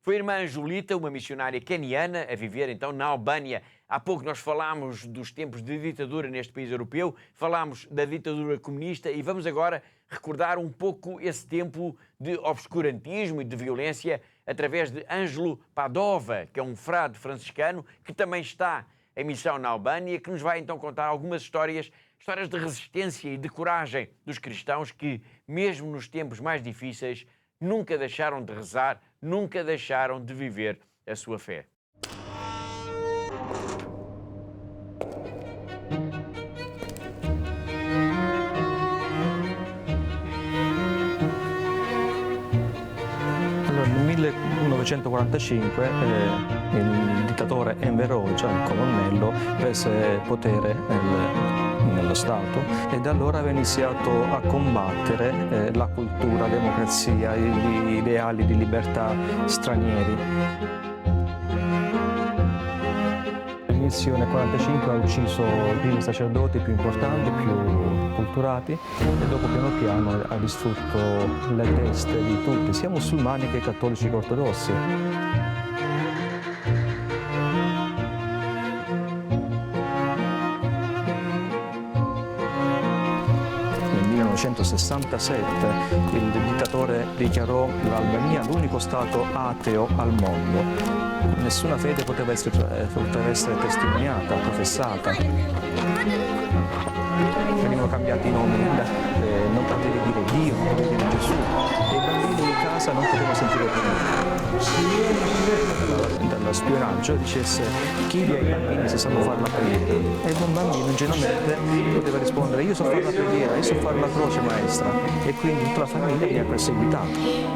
Foi a irmã Julita, uma missionária caniana, a viver então na Albânia. Há pouco nós falámos dos tempos de ditadura neste país europeu, falámos da ditadura comunista e vamos agora recordar um pouco esse tempo de obscurantismo e de violência através de Ângelo Padova, que é um frade franciscano que também está em missão na Albânia, que nos vai então contar algumas histórias de resistência e de coragem dos cristãos que, mesmo nos tempos mais difíceis, nunca deixaram de rezar, nunca deixaram de viver a sua fé. Allora, nel 1945 il dittatore Enver Hoxha, il colonnello, prese potere nello Stato e da allora aveva iniziato a combattere la cultura, la democrazia, gli ideali di libertà stranieri. All'inizio nel 1945 ha ucciso i primi sacerdoti più importanti, più culturati e dopo piano piano ha distrutto le teste di tutti, sia musulmani che cattolici che ortodossi. Nel 1967 il dittatore dichiarò l'Albania l'unico Stato ateo al mondo. Nessuna fede poteva essere testimoniata, professata. Venivano cambiati i nomi, non potevi dire Dio, non potevi dire Gesù. E i bambini in casa non potevano sentire più. Dallo spionaggio dicesse chi dei bambini se sanno fare la preghiera. E un bambino ingenuamente poteva rispondere io so fare la preghiera, io so fare la croce maestra. E quindi tutta la famiglia mi ha perseguitato.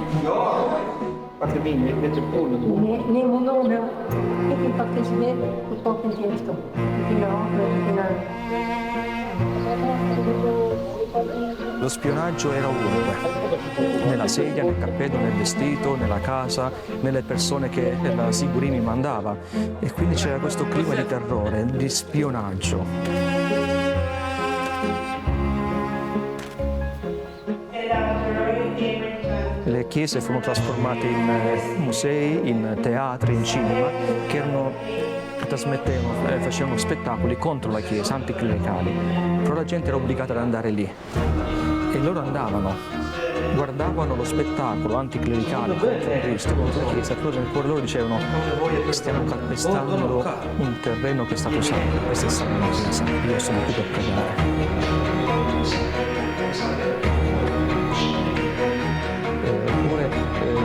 Lo spionaggio era ovunque, nella sedia, nel cappello, nel vestito, nella casa, nelle persone che la Sigurini mandava e quindi c'era questo clima di terrore, di spionaggio. Le chiese furono trasformate in musei, in teatri, in cinema che facevano spettacoli contro la chiesa, anticlericali, però la gente era obbligata ad andare lì e loro andavano, guardavano lo spettacolo anticlericale contro Cristo, contro la chiesa, però nel cuore loro dicevano stiamo calpestando un terreno che è stato santo, questa è stata una chiesa, io sono qui per pregare.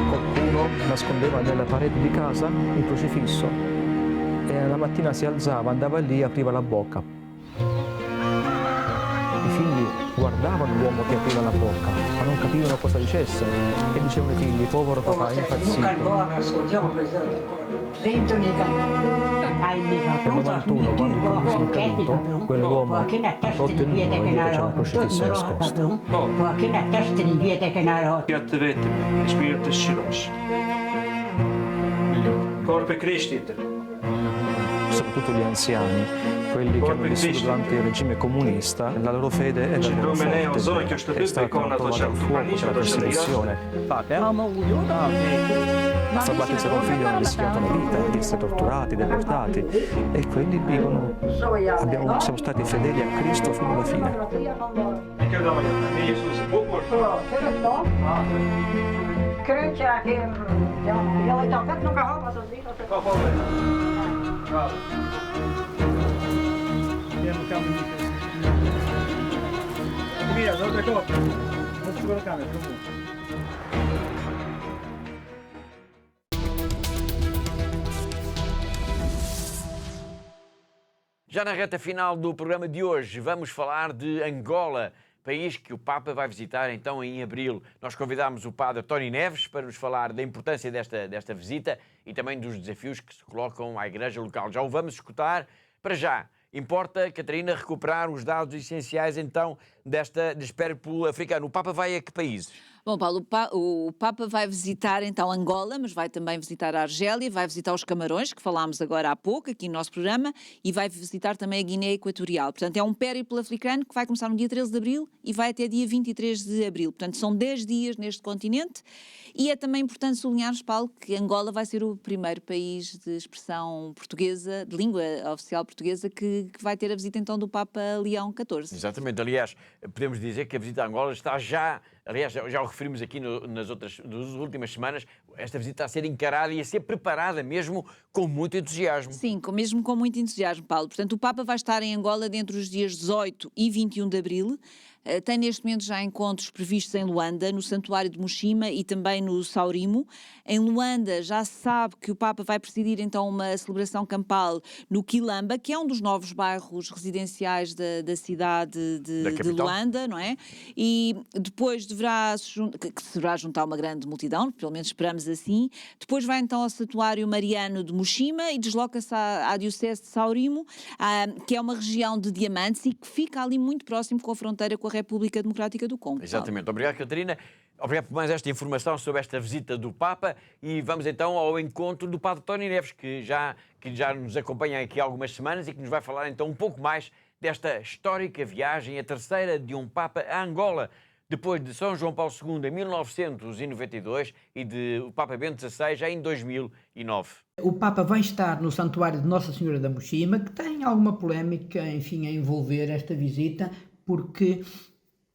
Qualcuno nascondeva nella parete di casa il crocifisso e la mattina si alzava, andava lì e apriva la bocca. I figli guardavano l'uomo che apriva la bocca, ma non capivano cosa dicesse e dicevano ai figli, povero papà, è impazzito. Nel 91, quando sono caduto, quell'uomo ha tolto il muro e dietro c'era un crocifisso nascosto. Soprattutto gli anziani, quelli che hanno vissuto durante il regime comunista, la loro fede è davvero forte, è stata provata al fuoco, c'è la persecuzione. Salvati il secondo figlio hanno rischiato la vita di essere torturati, deportati e quelli dicono siamo stati fedeli a Cristo fino alla fine. Já na reta final do programa de hoje, vamos falar de Angola, país que o Papa vai visitar então em abril. Nós convidámos o padre Tony Neves para nos falar da importância desta visita e também dos desafios que se colocam à igreja local. Já o vamos escutar. Para já, importa, Catarina, recuperar os dados essenciais então deste périplo africano. O Papa vai a que países? Bom, Paulo, o Papa vai visitar então Angola, mas vai também visitar a Argélia, vai visitar os Camarões, que falámos agora há pouco aqui no nosso programa, e vai visitar também a Guiné Equatorial. Portanto, é um périplo africano que vai começar no dia 13 de abril e vai até dia 23 de abril. Portanto, são 10 dias neste continente. E é também importante sublinhar, Paulo, que Angola vai ser o primeiro país de expressão portuguesa, de língua oficial portuguesa, que vai ter a visita então do Papa Leão XIV. Exatamente. Aliás, podemos dizer que a visita a Angola está já... Aliás, já o referimos aqui nas últimas semanas, esta visita está a ser encarada e a ser preparada mesmo com muito entusiasmo. Sim, mesmo com muito entusiasmo, Paulo. Portanto, o Papa vai estar em Angola entre os dias 18 e 21 de abril. Tem neste momento já encontros previstos em Luanda, no Santuário de Mushima e também no Saurimo. Em Luanda já se sabe que o Papa vai presidir então uma celebração campal no Quilamba, que é um dos novos bairros residenciais da cidade de Luanda, não é? E depois que se deverá juntar uma grande multidão, pelo menos esperamos assim. Depois vai então ao Santuário Mariano de Mushima e desloca-se à Diocese de Saurimo, que é uma região de diamantes e que fica ali muito próximo com a fronteira com a República Democrática do Congo. Exatamente. Obrigado, Catarina. Obrigado por mais esta informação sobre esta visita do Papa e vamos então ao encontro do Padre Tony Neves, que já nos acompanha aqui há algumas semanas e que nos vai falar então um pouco mais desta histórica viagem, a terceira de um Papa a Angola, depois de São João Paulo II em 1992 e de o Papa Bento XVI em 2009. O Papa vai estar no Santuário de Nossa Senhora da Mushima, que tem alguma polémica, enfim, a envolver esta visita, porque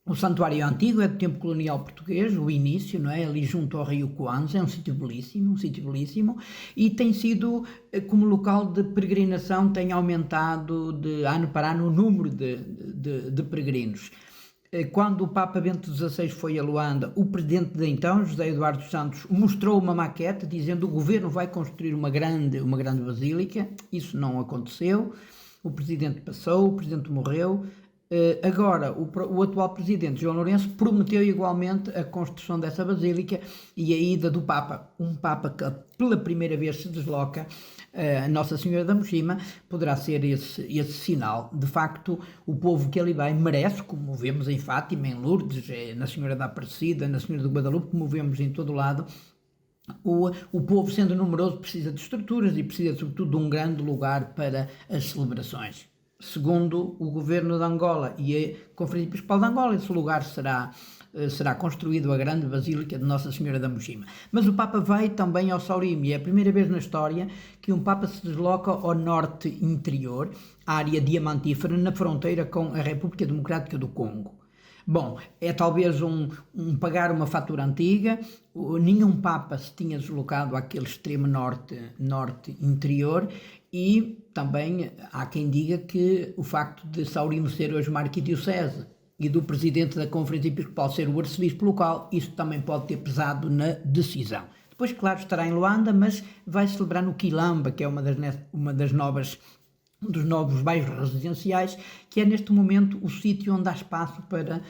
o santuário antigo é do tempo colonial português, o início, não é? Ali junto ao rio Coanza, é um sítio belíssimo, e tem sido, como local de peregrinação, tem aumentado de ano para ano o número de peregrinos. Quando o Papa Bento XVI foi a Luanda, o presidente de então, José Eduardo Santos, mostrou uma maquete dizendo que o governo vai construir uma grande basílica. Isso não aconteceu, o presidente passou, o presidente morreu. Agora, o atual presidente, João Lourenço, prometeu igualmente a construção dessa basílica e a ida do Papa, um Papa que pela primeira vez se desloca a Nossa Senhora da Mushima, poderá ser esse sinal. De facto, o povo que ali vai merece, como vemos em Fátima, em Lourdes, na Senhora da Aparecida, na Senhora do Guadalupe, como vemos em todo o lado. O povo, sendo numeroso, precisa de estruturas e precisa, sobretudo, de um grande lugar para as celebrações. Segundo o governo de Angola e a Conferência Episcopal de Angola, esse lugar será construído a grande Basílica de Nossa Senhora da Mushima. Mas o Papa vai também ao Saurimo e é a primeira vez na história que um Papa se desloca ao norte interior, à área diamantífera, na fronteira com a República Democrática do Congo. Bom, é talvez pagar uma fatura antiga. Nenhum Papa se tinha deslocado àquele extremo norte interior e também há quem diga que o facto de Saurimo ser hoje uma arquidiocese e do presidente da Conferência Episcopal ser o arcebispo local, isso também pode ter pesado na decisão. Depois, claro, estará em Luanda, mas vai celebrar no Quilamba, que é um dos novos bairros residenciais, que é neste momento o sítio onde há espaço para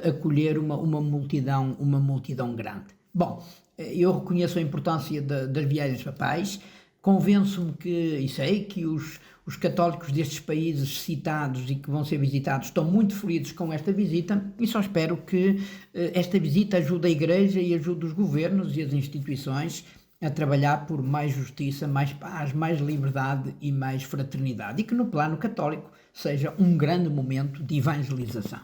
acolher uma multidão grande. Bom, eu reconheço a importância das viagens papais, convenço-me e sei que os católicos destes países citados e que vão ser visitados estão muito felizes com esta visita e só espero que esta visita ajude a Igreja e ajude os governos e as instituições a trabalhar por mais justiça, mais paz, mais liberdade e mais fraternidade e que no plano católico seja um grande momento de evangelização.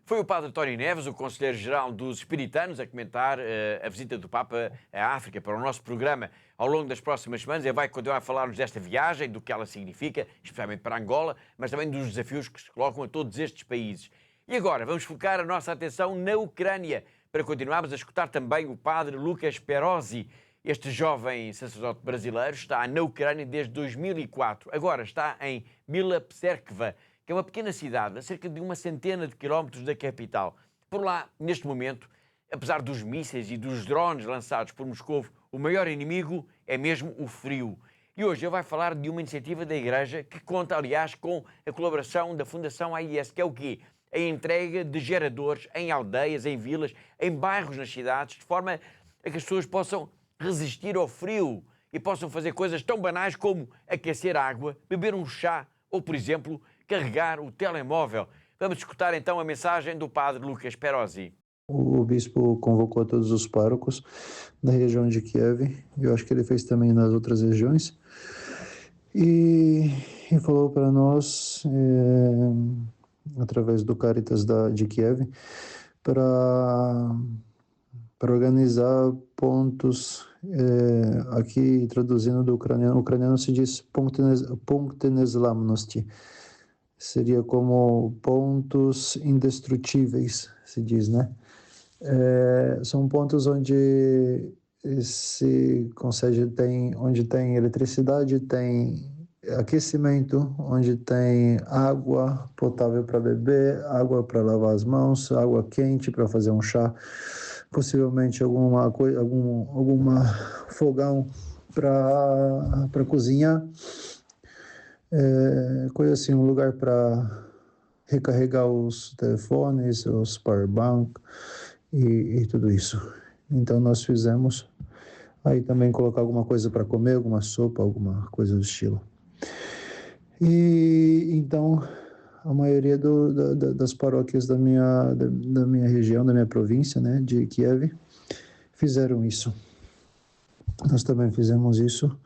Foi o Padre Tony Neves, o Conselheiro-Geral dos Espiritanos, a comentar a visita do Papa à África para o nosso programa ao longo das próximas semanas. Ele vai continuar a falar-nos desta viagem, do que ela significa, especialmente para Angola, mas também dos desafios que se colocam a todos estes países. E agora vamos focar a nossa atenção na Ucrânia, para continuarmos a escutar também o Padre Lucas Perozzi. Este jovem sacerdote brasileiro está na Ucrânia desde 2004. Agora está em Mila Pserkva, que é uma pequena cidade, a cerca de 100 quilómetros da capital. Por lá, neste momento, apesar dos mísseis e dos drones lançados por Moscovo, o maior inimigo é mesmo o frio. E hoje ele vai falar de uma iniciativa da Igreja que conta, aliás, com a colaboração da Fundação AIS, que é o quê? A entrega de geradores em aldeias, em vilas, em bairros nas cidades, de forma a que as pessoas possam resistir ao frio e possam fazer coisas tão banais como aquecer água, beber um chá ou, por exemplo, carregar o telemóvel. Vamos escutar então a mensagem do padre Lucas Perosi. O bispo convocou todos os párocos da região de Kiev, eu acho que ele fez também nas outras regiões, e falou para nós, através do Caritas de Kiev, para organizar pontos, aqui traduzindo do ucraniano se diz punkty nezlamnosti, seria como pontos indestrutíveis, se diz, né? São pontos onde se consegue, onde tem eletricidade, tem aquecimento, onde tem água potável para beber, água para lavar as mãos, água quente para fazer um chá, possivelmente alguma fogão para cozinhar, coisa assim, um lugar para recarregar os telefones, os powerbank e tudo isso. Então nós fizemos aí também colocar alguma coisa para comer, alguma sopa, alguma coisa do estilo. E então a maioria das paróquias da minha região, da minha província, né, de Kiev, fizeram isso. Nós também fizemos isso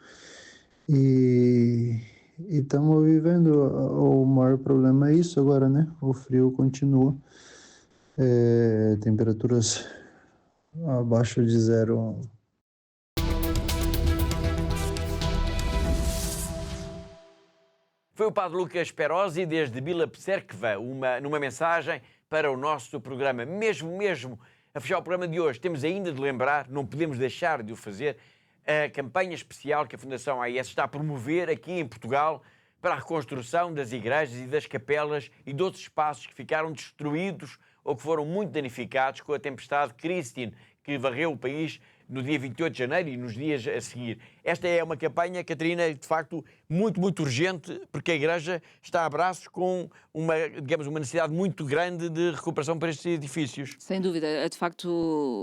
e estamos vivendo. O maior problema é isso agora, né? O frio continua, temperaturas abaixo de zero. Foi o padre Lucas Perosi desde Bila Pserkva, numa mensagem para o nosso programa. Mesmo a fechar o programa de hoje, temos ainda de lembrar, não podemos deixar de o fazer, a campanha especial que a Fundação AIS está a promover aqui em Portugal para a reconstrução das igrejas e das capelas e de outros espaços que ficaram destruídos ou que foram muito danificados com a tempestade Christine, que varreu o país no dia 28 de janeiro e nos dias a seguir. Esta é uma campanha, Catarina, de facto, muito urgente, porque a Igreja está a braços com uma necessidade muito grande de recuperação para estes edifícios. Sem dúvida, é de facto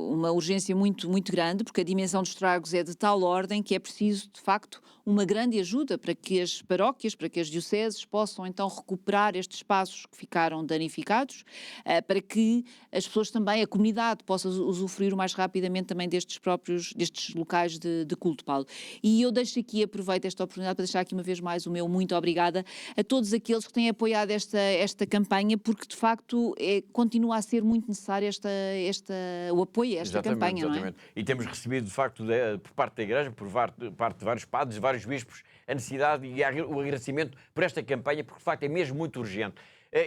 uma urgência muito grande, porque a dimensão dos estragos é de tal ordem que é preciso, de facto, uma grande ajuda para que as paróquias, para que as dioceses possam então recuperar estes espaços que ficaram danificados, para que as pessoas também, a comunidade, possa usufruir o mais rapidamente também destes locais de culto, Paulo. E eu aproveito esta oportunidade para deixar aqui uma vez mais o meu muito obrigada a todos aqueles que têm apoiado esta campanha, porque de facto continua a ser muito necessário o apoio a esta campanha, não é? E temos recebido, de facto, por parte da Igreja, por parte de vários padres, vários bispos, a necessidade e o agradecimento por esta campanha, porque de facto é mesmo muito urgente.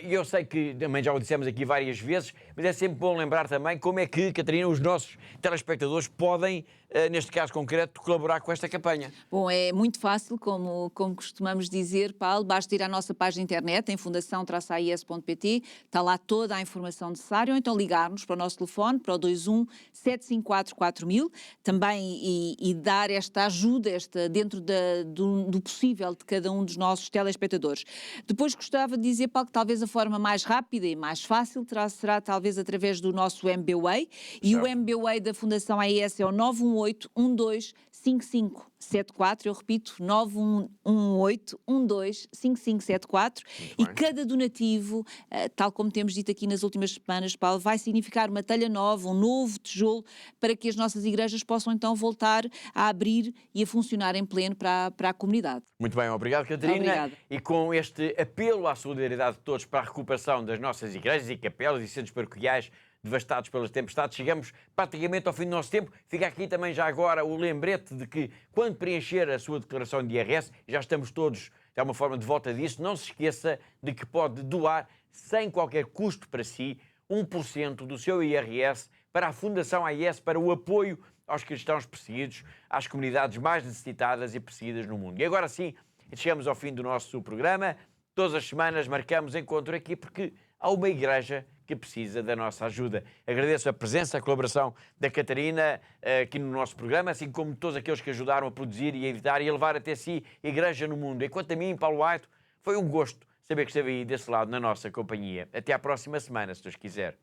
E eu sei que também já o dissemos aqui várias vezes, mas é sempre bom lembrar também como é que, Catarina, os nossos telespectadores podem, neste caso concreto, colaborar com esta campanha. Bom, é muito fácil, como costumamos dizer, Paulo, basta ir à nossa página de internet, em fundação-ais.pt, está lá toda a informação necessária, ou então ligar-nos para o nosso telefone, para o 21-754-4000, também e dar esta ajuda, dentro do possível de cada um dos nossos telespectadores. Depois gostava de dizer, Paulo, que talvez a forma mais rápida e mais fácil será talvez através do nosso MBWay, e o MBWay da Fundação AIS é o 918-125574, eu repito, 918-125574, e cada donativo, tal como temos dito aqui nas últimas semanas, Paulo, vai significar uma telha nova, um novo tijolo, para que as nossas igrejas possam então voltar a abrir e a funcionar em pleno para a comunidade. Muito bem, obrigado, Catarina. Obrigada. E com este apelo à solidariedade de todos para a recuperação das nossas igrejas e capelas e centros paroquiais devastados pelas tempestades, chegamos praticamente ao fim do nosso tempo. Fica aqui também já agora o lembrete de que, quando preencher a sua declaração de IRS, já estamos todos, é uma forma de volta disso, não se esqueça de que pode doar, sem qualquer custo para si, 1% do seu IRS para a Fundação AIS, para o apoio aos cristãos perseguidos, às comunidades mais necessitadas e perseguidas no mundo. E agora sim, chegamos ao fim do nosso programa. Todas as semanas marcamos encontro aqui porque há uma igreja que precisa da nossa ajuda. Agradeço a presença, a colaboração da Catarina aqui no nosso programa, assim como todos aqueles que ajudaram a produzir e a editar e a levar até si a Igreja no Mundo. Enquanto a mim, Paulo White, foi um gosto saber que esteve aí desse lado na nossa companhia. Até à próxima semana, se Deus quiser.